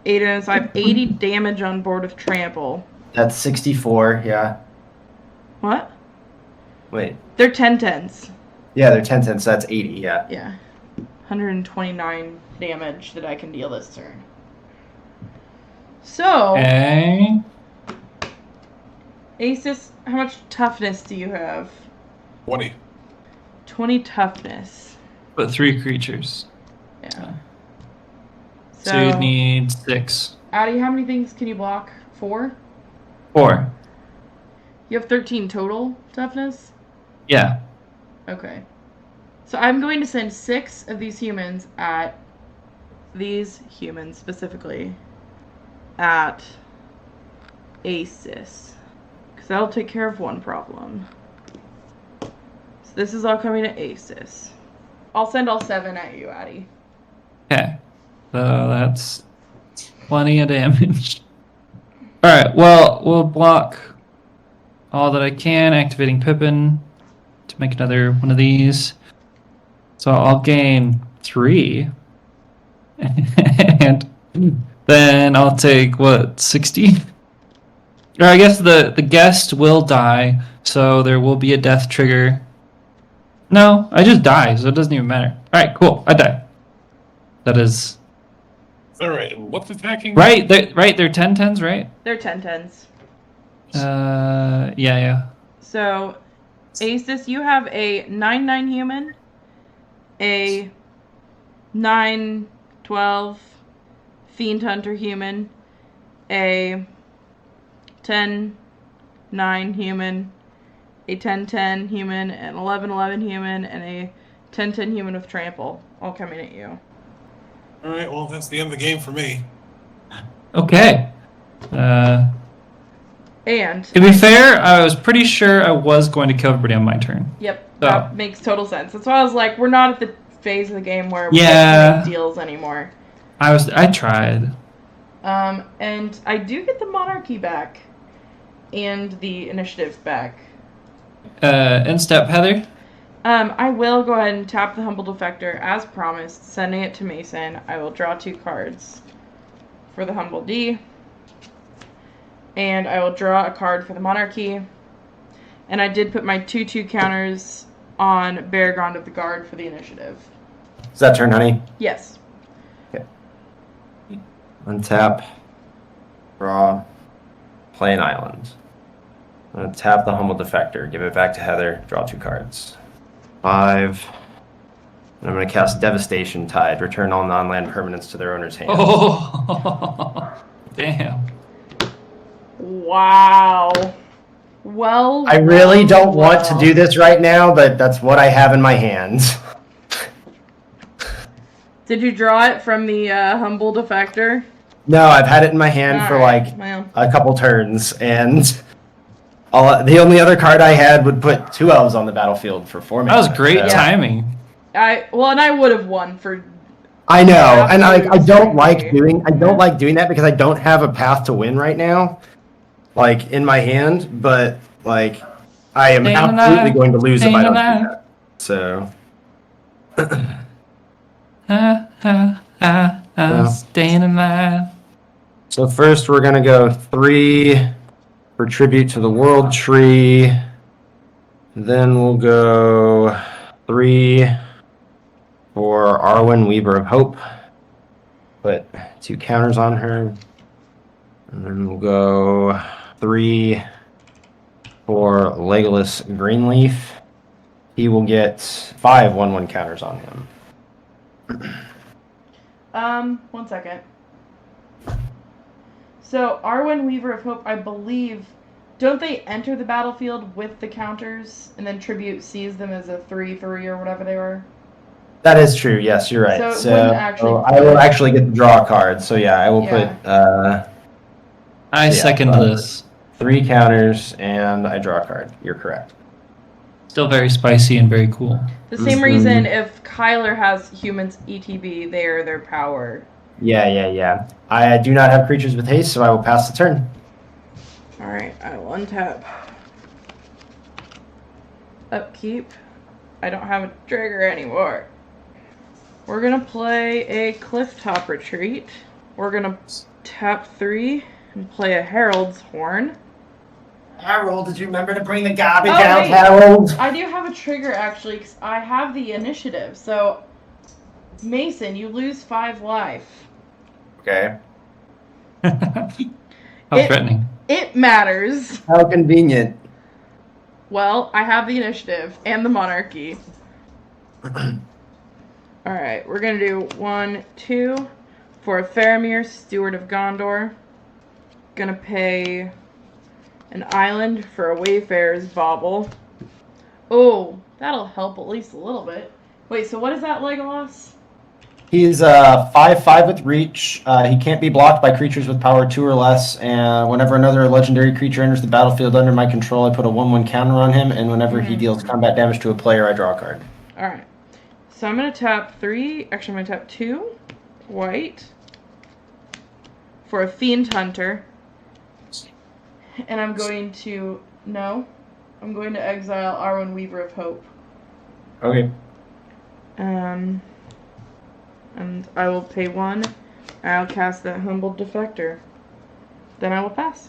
8 units. I have 80 damage on board of trample. That's 64, yeah. What? Wait. They're 10/10s. Yeah, they're 10/10, so that's 80, yeah. Yeah. 129 damage that I can deal this turn. So, Okay. Asus, how much toughness do you have? 20. 20 toughness. But 3 creatures. Yeah. So you'd need 6. Addie, how many things can you block? 4? 4. You have 13 total toughness? Yeah. Okay. So I'm going to send 6 of these humans at these humans specifically at Asis. Because that'll take care of one problem. So this is all coming to Asis. I'll send all 7 at you, Addie. Okay. So that's plenty of damage. Alright, well, we'll block all that I can, activating Pippin to make another one of these. So I'll gain 3. And then I'll take, what, 60? Or I guess the guest will die, so there will be a death trigger. No, I just die, so it doesn't even matter. Alright, cool, I die. That is... Alright, what's attacking? Right, they're 10-10s, right? They're 10-10s. Yeah. So, Asis, you have a 9-9 human, a 9-12 Fiend Hunter human, a 10-9 human, a 10-10 human, an 11-11 human, and a 10-10 human with trample, all coming at you. Alright, well, that's the end of the game for me. Okay. And To be fair, I was pretty sure I was going to kill everybody on my turn. yep, So- that makes total sense. That's why I was like, we're not at the phase of the game where we Yeah. have to make deals anymore. I tried. And I do get the monarchy back and the initiative back. In step, Heather. I will go ahead and tap the Humble Defector as promised, sending it to Mason. I will draw 2 cards for the Humble D. And I will draw a card for the Monarchy. And I did put my 2/2 counters on Beargond of the Guard for the initiative. Is that turn, honey? Yes. Untap. Draw. Play an island. I'm going to tap the Humble Defector. Give it back to Heather. Draw 2 cards. 5. And I'm going to cast Devastation Tide. Return all non-land permanents to their owner's hands. Oh, damn. Wow. Well, I really well, don't want to well. do this right now, but that's what I have in my hands. Did you draw it from the Humble Defector? No, I've had it in my hand for Alright, like well. a couple turns, and the only other card I had would put 2 elves on the battlefield for 4 That was mana, great so- timing. And I would have won for. I know, and I don't Absolutely. like doing that because I don't have a path to win right now, like in my hand. But like, I am Staying absolutely alive. going to lose if I Staying don't do alive. that. So Yeah. Staying alive. So first we're gonna go 3 for tribute to the world tree. Then we'll go 3 for Arwen, Weaver of Hope. Put 2 counters on her. And then we'll go 3 for Legolas Greenleaf. He will get 5 1/1 counters on him. 1 second. So, Arwen Weaver of Hope, I believe, don't they enter the battlefield with the counters and then Tribute sees them as a 3/3 or whatever they were? That is true. Yes, you're right. So it So, wouldn't actually I will put- actually get to draw a card. So yeah, I will Yeah. put I Yeah, second this. 3 counters and I draw a card. You're correct. Still very spicy and very cool. The same Mhm. reason if Kyler has humans ETB, they are their power. Yeah. I do not have creatures with haste, so I will pass the turn. Alright, I will untap. Upkeep. I don't have a trigger anymore. We're gonna play a Clifftop Retreat. We're gonna tap 3 and play a Herald's Horn. Harold, did you remember to bring the garbage Oh, out, wait. Harold? I do have a trigger actually, because I have the initiative. So, Mason, you lose 5 life. Okay. How It- threatening. It matters. How convenient. Well, I have the initiative and the monarchy. Alright, we're gonna do 1, 2 for Faramir, Steward of Gondor. Gonna pay an island for a Wayfarer's Bauble. Oh, that'll help at least a little bit. Wait, so what is that, Legolas? He's 5/5 with reach. He can't be blocked by creatures with power 2 or less. And whenever another legendary creature enters the battlefield under my control, I put a 1/1 counter on him. And whenever he deals combat damage to a player, I draw a card. Alright. So I'm going to tap 3. Actually, I'm going to tap 2 white for a Fiend Hunter. And I'm going to... No. I'm going to exile Arwen, Weaver of Hope. Okay. And I will pay 1. I'll cast that Humbled Defector. Then I will pass.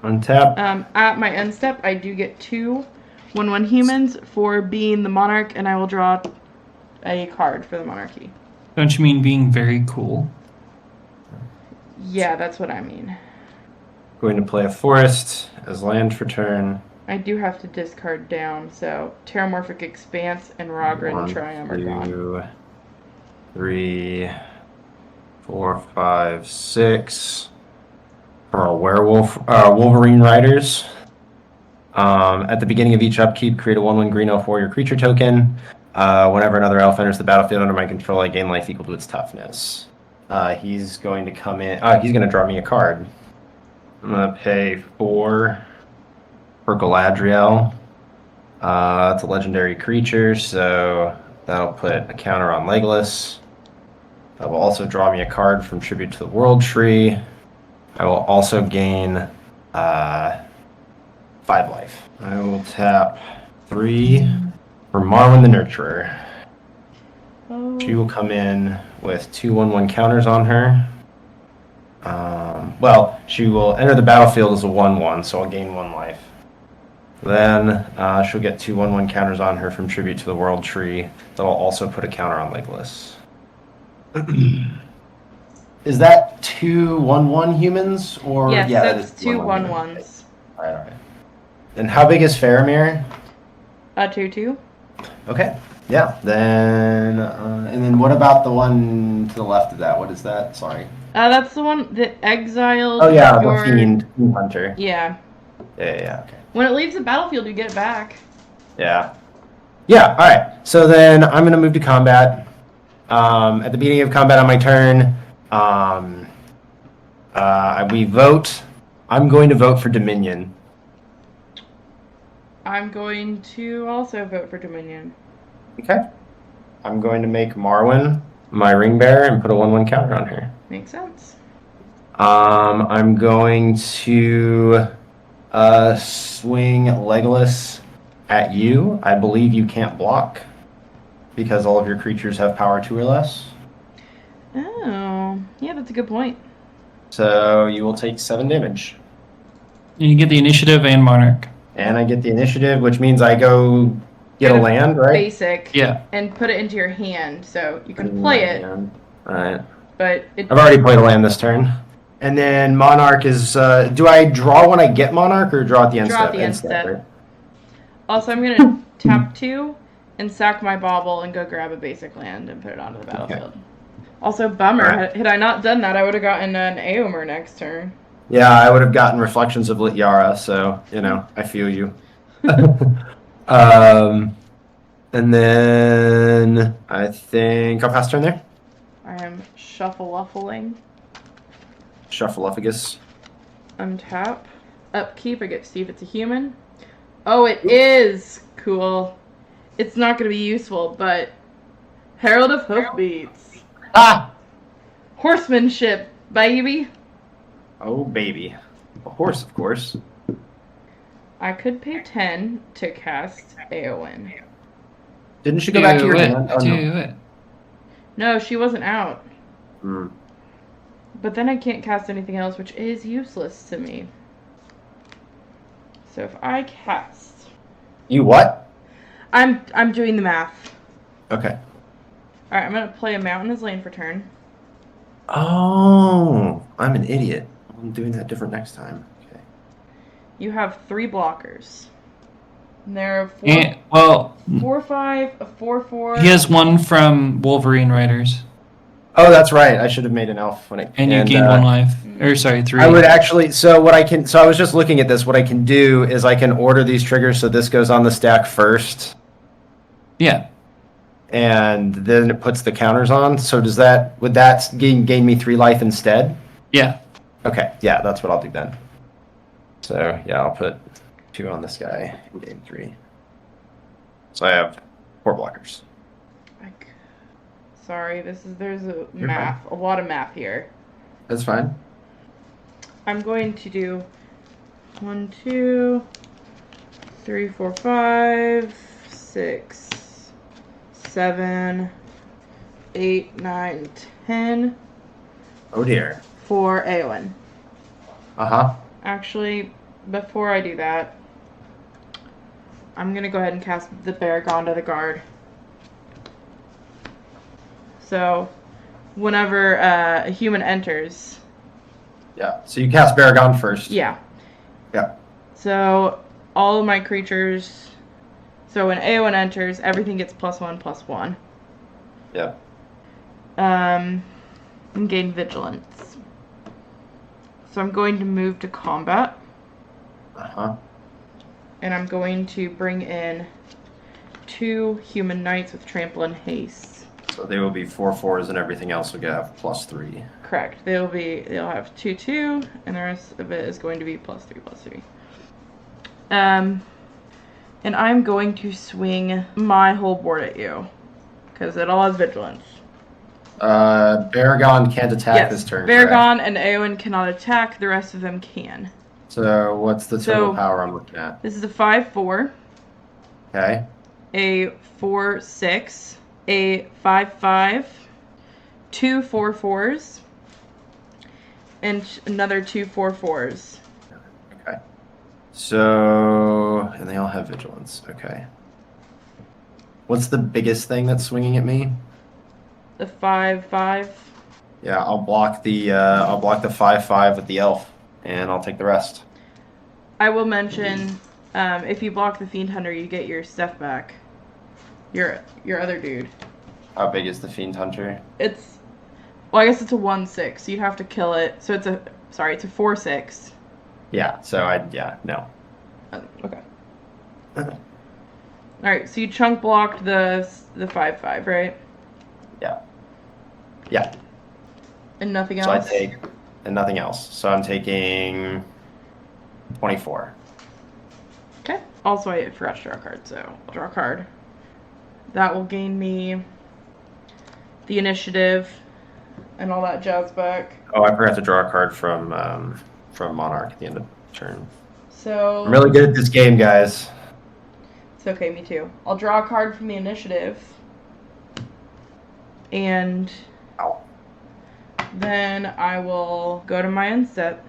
Untap. At my end step, I do get 2 1/1 humans for being the monarch, and I will draw a card for the monarchy. Don't you mean being very cool? Yeah, that's what I mean. Going to play a forest as land for turn. I do have to discard down, so Terramorphic Expanse and Rogran 1, Triumph are gone. 2, 3, 4, 5, 6. For a werewolf, Wolverine Riders. At the beginning of each upkeep, create a 1/1 green elf warrior creature token. Whenever another elf enters the battlefield under my control, I gain life equal to its toughness. He's going to come in. He's going to draw me a card. I'm going to pay 4 for Galadriel. It's a legendary creature, so that'll put a counter on Legolas. That will also draw me a card from Tribute to the World Tree. I will also gain 5 life. I will tap 3 for Marwyn the Nurturer. Oh. She will come in with 2 1/1 counters on her. Well, she will enter the battlefield as a 1/1, so I'll gain 1 life. Then she'll get 2 1/1 counters on her from Tribute to the World Tree. That'll also put a counter on Legolas. Is that 2 1/1 humans? Or Yes, yeah, that's that is 2 1/1 1/1s. humans. Alright. And how big is Faramir? 2/2. Okay. Yeah. Then and then what about the one to the left of that? What is that? Sorry. That's the one that exiled. Oh yeah, your... the Fiend Hunter. Yeah. Yeah. Okay. When it leaves the battlefield, you get it back. Yeah. Yeah. All right. So then I'm gonna move to combat. At the beginning of combat on my turn, we vote. I'm going to vote for Dominion. I'm going to also vote for Dominion. Okay. I'm going to make Marwyn my ring bearer and put a 1/1 counter on her. Makes sense. I'm going to swing Legolas at you. I believe you can't block because all of your creatures have power 2 or less. Oh, yeah, that's a good point. So you will take 7 damage. You get the initiative and monarch. And I get the initiative, which means I go get a land, right? Basic. Yeah. And put it into your hand, so you can play it. Right. But it. I've already played a land this turn. And then Monarch is, do I draw when I get Monarch or draw at the end Draw step? at the end step. Right? Also, I'm gonna tap 2 and sack my bauble and go grab a basic land and put it onto the battlefield. Also, bummer. Alright. Had I not done that, I would have gotten an Aomer next turn. Yeah, I would have gotten Reflections of Lityara, so, you know, I feel you. And then I think I'll pass turn there. I am shuffle-uffling. Shuffleophagus. Untap. Upkeep, I get to see if it's a human. Oh, it is! Cool. It's not going to be useful, but... Herald of Hoofbeats. Ah! Horsemanship, baby! Oh, baby. A horse, of course. I could pay 10 to cast Eowyn. Didn't she go back to your Do it. hand? Oh, Do no. it. No, she wasn't out. Hmm. But then I can't cast anything else, which is useless to me. So if I cast... You what? I'm doing the math. Okay. Alright, I'm going to play a mountain as land for turn. Oh, I'm an idiot. I'm doing that different next time. Okay. You have 3 blockers. And there are 4, 4/5, a 4/4. he has one from Wolverine Riders. Oh, that's right. I should have made an elf when it. And you gained 1 life. Or sorry, 3. I would actually. So what I can. So I was just looking at this. What I can do is I can order these triggers so this goes on the stack first, Yeah. and then it puts the counters on. So would that gain me 3 life instead? Yeah. Okay. Yeah, that's what I'll do then. So yeah, I'll put 2 on this guy and gain 3. So I have 4 blockers. Sorry, there's a You're a lot of math here. That's fine. I'm going to do 1, 2, 3, 4, 5, 6, 7, 8, 9, 10 Oh dear. for Eowyn. Uh-huh. Actually, before I do that, I'm gonna go ahead and cast the Baragon to the guard. So, whenever a human enters, Yeah. So you cast Baragon first. yeah. Yeah. So all of my creatures. So when Eowyn enters, everything gets +1/+1. Yeah. And gain vigilance. So I'm going to move to combat, Uh-huh. and I'm going to bring in 2 human knights with trample and haste. So they will be 4/4s and everything else will have +3. Correct. They'll have 2/2, and the rest of it is going to be +3/+3. And I'm going to swing my whole board at you, because it all has vigilance. Baragon can't attack this turn. Baragon and Eowyn cannot attack. The rest of them can. So what's the total So- power I'm looking at? This is a 5/4, Okay. a 4/6, a 5/5, 2 4/4s, and another 2 4/4s. Okay. So, and they all have vigilance. Okay. What's the biggest thing that's swinging at me? The 5/5. Yeah, I'll block the 5/5 with the elf, and I'll take the rest. I will mention, if you block the Fiend Hunter, you get your stuff back. Your other dude. How big is the Fiend Hunter? Well, I guess it's a 1/6. So you have to kill it. So it's a 4/6. Yeah. So no. Okay. All right. So you chunk blocked the 5/5, right? Yeah. Yeah. And nothing So I else. take, and nothing else. So I'm taking 24. Okay. Also, I forgot to draw a card, so I'll draw a card. That will gain me the initiative and all that jazz back. Oh, I forgot to draw a card from Monarch at the end of the turn. So I'm really good at this game, guys. it's okay, me too. I'll draw a card from the initiative, and Ow. then I will go to my end step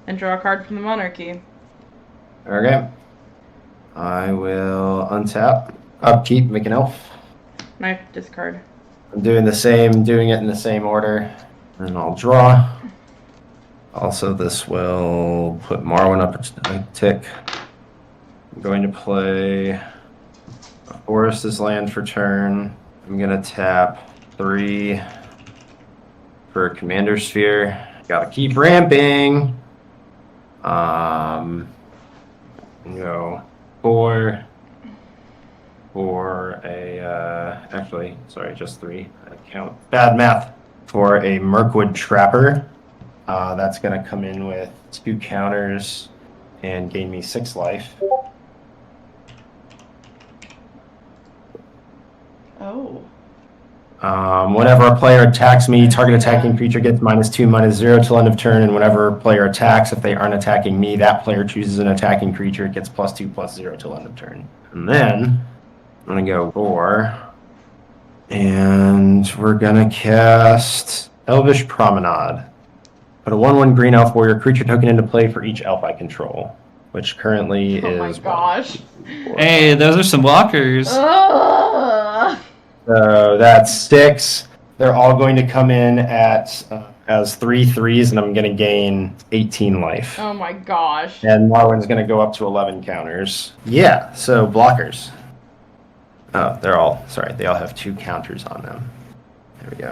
and draw a card from the monarchy. Okay. I will untap, upkeep, make an elf. Knife discard. I'm doing it in the same order. And I'll draw. Also, this will put Marwyn up a tick. I'm going to play a forest as land for turn. I'm going to tap 3 for Commander Sphere. Gotta keep ramping. Go 4 for a, actually, sorry, just 3. I count. Bad math. For a Mirkwood Trapper. That's going to come in with 2 counters and gain me 6 life. Oh. Whenever a player attacks me, target attacking creature gets -2/-0 till end of turn, and whenever a player attacks, if they aren't attacking me, that player chooses an attacking creature, it gets +2/+0 till end of turn. And then I'm going to go 4. And we're going to cast Elvish Promenade. Put a 1/1 green elf warrior creature token into play for each elf I control, which currently Oh my is... gosh. 4. Hey, those are some blockers. Ugh. So that's 6. They're all going to come in at as 3 3s, and I'm going to gain 18 life. Oh my gosh. And Marwyn's going to go up to 11 counters. Yeah, so blockers. Oh, they all have 2 counters on them. There we go.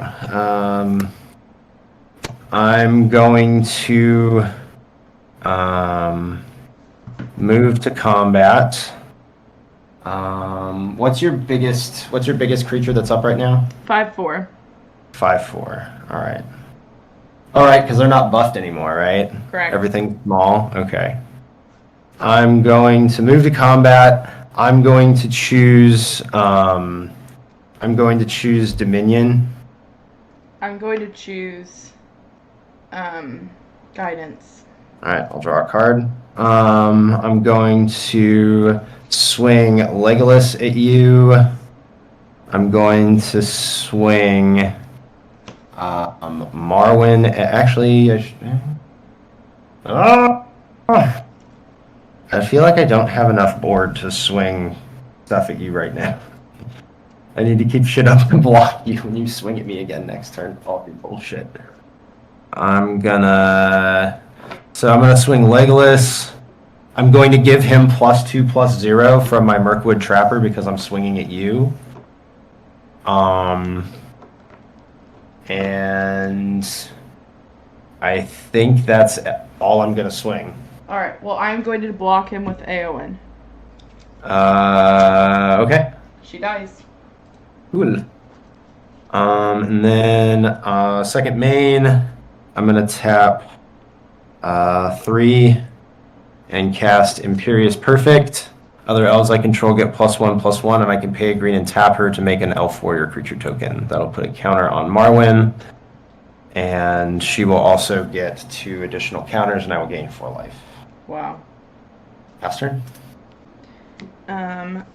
I'm going to move to combat. What's your biggest creature that's up right now? 5/4. 5/4. All right. All right, because they're not buffed anymore, right? Correct. Everything's small. Okay. I'm going to move to combat. I'm going to choose Dominion. I'm going to choose guidance. All right, I'll draw a card. I'm going to swing Legolas at you. I'm going to swing Marwyn. Actually, I feel like I don't have enough board to swing stuff at you right now. I need to keep shit up and block you when you swing at me again next turn. All your bullshit. I'm gonna swing Legolas. I'm going to give him +2/+0 from my Mirkwood Trapper because I'm swinging at you. And I think that's all I'm gonna swing. All right. Well, I'm going to block him with Aowen. Okay. She dies. Cool. And then second main, I'm gonna tap 3 and cast Imperious Perfect. Other elves I control get +1/+1, and I can pay a green and tap her to make an elf warrior creature token. That'll put a counter on Marwyn, and she will also get 2 additional counters, and I will gain 4 life. Wow. Half turn. Going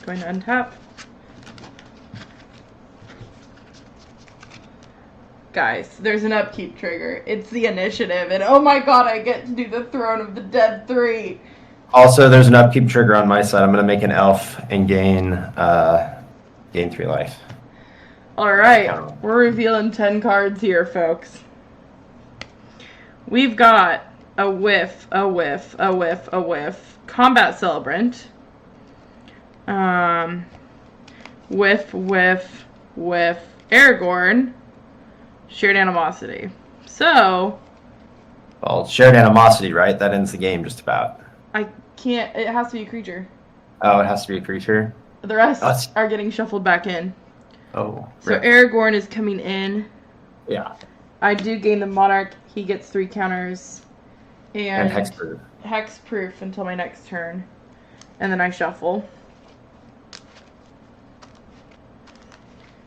to untap. Guys, there's an upkeep trigger. It's the initiative, and oh my god, I get to do the Throne of the Dead 3. Also, there's an upkeep trigger on my side. I'm going to make an elf and gain 3 life. Alright, we're revealing 10 cards here, folks. We've got a whiff, a whiff, a whiff, a whiff. Combat Celebrant. Whiff, whiff, whiff. Aragorn. Shared Animosity. So... Well, shared animosity, right? That ends the game just about. I can't... It has to be a creature. Oh, it has to be a creature? The rest are getting shuffled back in. Oh. So Aragorn is coming in. Yeah. I do gain the Monarch. He gets 3 counters. And hexproof. Hexproof until my next turn. And then I shuffle.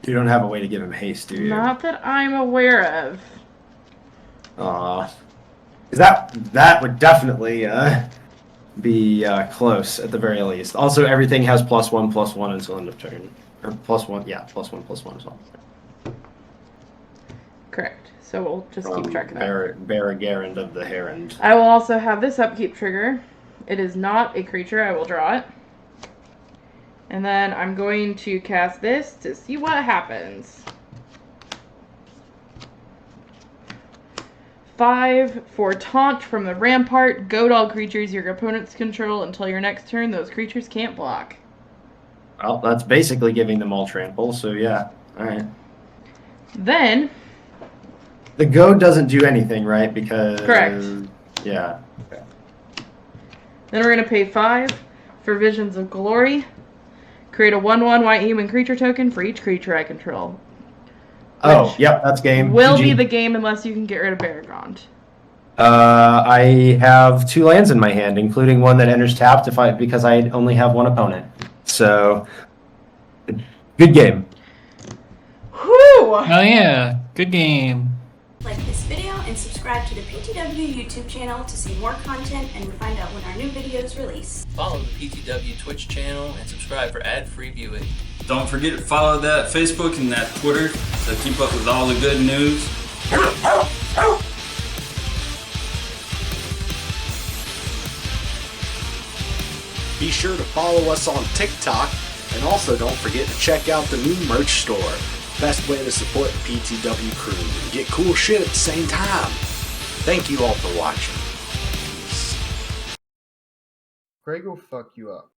You don't have a way to give him haste, do you? Not that I'm aware of. That would definitely be close at the very least. Also, everything has +1/+1 until end of turn. Or +1, yeah, +1/+1 as well. Correct. So we'll just keep track of that. Barragarand of the Herond. I will also have this upkeep trigger. It is not a creature. I will draw it. And then I'm going to cast this to see what happens. 5 for Taunt from the Rampart. Goad all creatures your opponents control until your next turn. Those creatures can't block. Well, that's basically giving them all trample, so yeah. Alright. Then... The goad doesn't do anything, right? Because... Correct. Yeah. Okay. Then we're going to pay 5 for Visions of Glory. Create a 1/1 white human creature token for each creature I control. Oh, yep, that's game. Will GG. be the game unless you can get rid of Baragond. I have 2 lands in my hand, including one that enters tapped because I only have 1 opponent. So, good game. Whew! Oh yeah, good game. Like this video and subscribe to the PTW YouTube channel to see more content and find out when our new videos release. Follow the PTW Twitch channel and subscribe for ad-free viewing. Don't forget to follow that Facebook and that Twitter to keep up with all the good news. Be sure to follow us on TikTok, and also don't forget to check out the new merch store. Best way to support the PTW crew and get cool shit at the same time. Thank you all for watching. Peace. Craig will fuck you up.